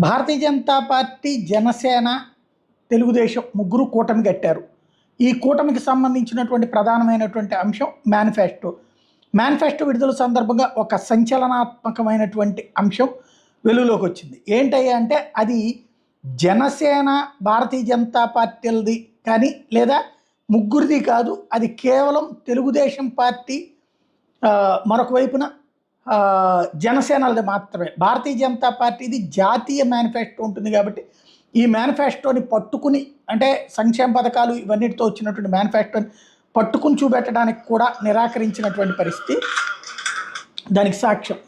Bharatiya Janata party, Janasena, Telugu Desam ముగ్గురు కూటమి కట్టారు. ఈ కూటమికి సంబంధించినటువంటి ప్రధానమైనటువంటి అంశం మేనిఫెస్టో. మేనిఫెస్టో విడుదల సందర్భంగా ఒక సంచలనాత్మకమైనటువంటి అంశం వెలుగులోకి వచ్చింది. ఏంటయ్యా అంటే అది జనసేన, భారతీయ జనతా పార్టీలది కానీ లేదా ముగ్గురిది కాదు. అది కేవలం తెలుగుదేశం పార్టీ, మరొక వైపున జనసేనది మాత్రమే. భారతీయ జనతా పార్టీది జాతీయ మేనిఫెస్టో ఉంటుంది కాబట్టి ఈ మేనిఫెస్టోని పట్టుకుని, అంటే సంక్షేమ పథకాలు ఇవన్నిటితో వచ్చినటువంటి మేనిఫెస్టోని పట్టుకుని చూపెట్టడానికి కూడా నిరాకరించినటువంటి పరిస్థితి దానికి సాక్ష్యం.